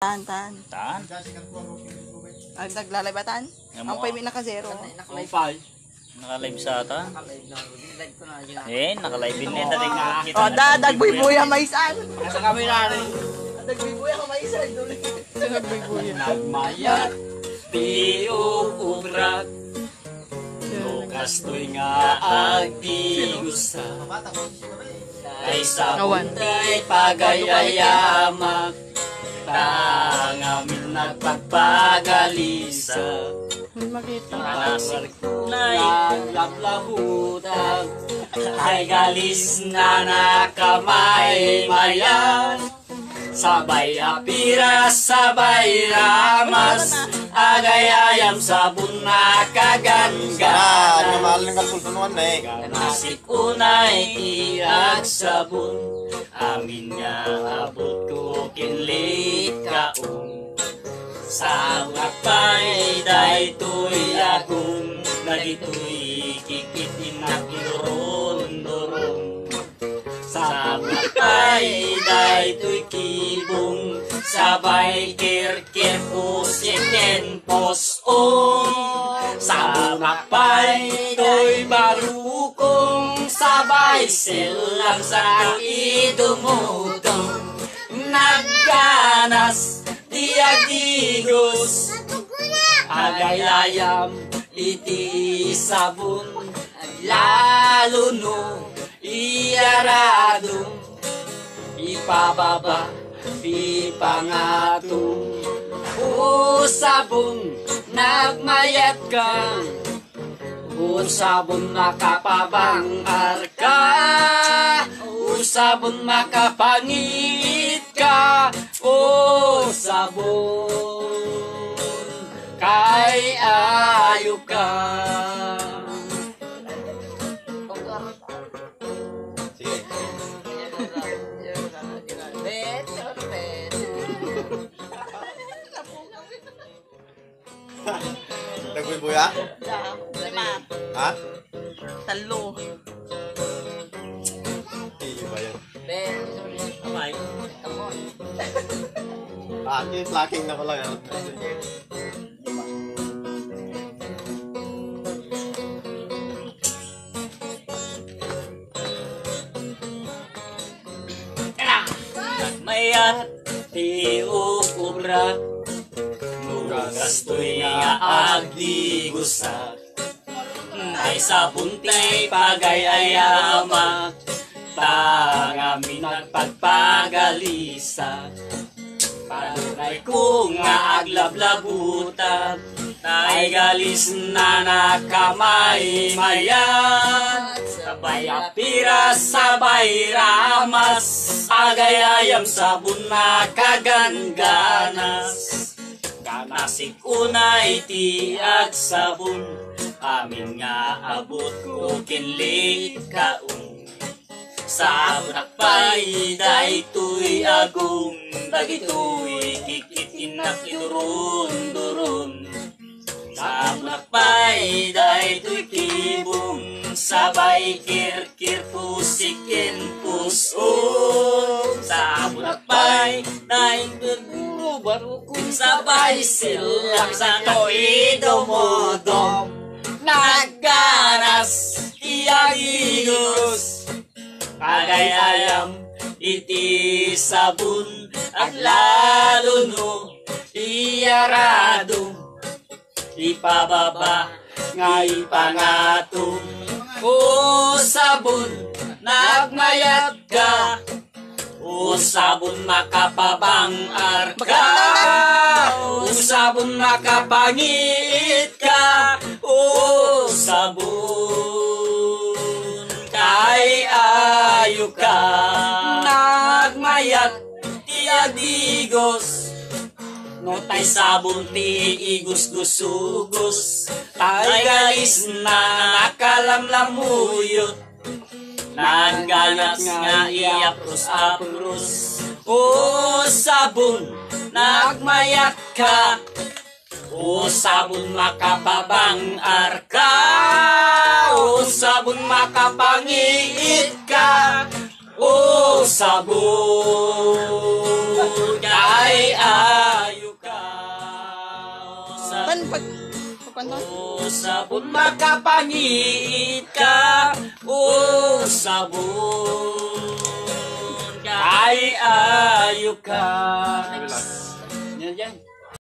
Tan. Ang naglalay ba tan? Ang pay may naka-zero. Naka-live sa ata. Naka-live na. Live ko na. Naka-live din na dating nakakita. O, dagbuy-buya maisan. Nasa kami na rin. Dagbuy-buya ka maisan. Dagbuy-buya. Nagmayat, tiog ubrat. Lukas to'y nga agtigusa. Kay sa buntay pagayayamak. Tangamin nagpagpagalisa. Makita. Manasik tunay lablabutag. Ay galis na nakamay mayan. Sabay apiras, sabay ramas. Agayayam sabon na kagangganan. Mahal ng kalsultunuan na eh. Ganasik unay tiag sabon. Amin nga abot ko kinlit kaong. Sa wakay daytoy agong. Dagitoy kikitin na kinurun-durong. Sa wakay daytoy kibong. Sabay kirkir po siken pos-on. Sa wakay to'y barukong. Sabay silang sa idumutong. Nagganas diagdigos. Agayayam iti sabon. Lalo no iyaradong. Ipababa ipangatong. O sabon nagmayat ka. O sabon makapabangar ka. O sabon makapangit ka. O sabon kay ayo ka. Sige. Nagbubuya? Lima. Ha? Talo. Hindi ba yan? Amay. Yung flacking na pala yan. Mayat tiog ubra. Lukas to'y nga agdigusa. Ay sa buntay pagayayamak. Tangamin nagpagpagalisa. Panunay ko nga aglablabutan. Ay galis na nakamay mayan. Sabay apiras, sabay ramas. Agayayam sabon na kagangganas. Ganasik unay tiag sabon. Amin nga abot ko kinlit kaong. Sa nakpay daytoy agong. Dagitoy kikitin na kinurun-durun. Sa nakpay daytoy kibong. Sabay kirkir pusikin puson. Sa nakpay daytoy barukong. Sabay silang sa to'y dumodom. Nagganas iagigos. Agayayam iti sabon. At lalo no iyarado. Ipababa nga ipangatong. O sabon nagmayat ka. O sabon makapabangar ka. O sabon makapangit ka. O sabon kay ayo ka. Nagmayat tiadigos. No tay sabon ti igos-gusugos. Tay galis na nakalamlamuyot. Nagganas nga iapros-apros. O sabon nagmayat ka. O sabon makapabangar ka. O sabon makapangit ka. O sabon kay O sabon, makapangiit ka. O sabon, ay ayo ka.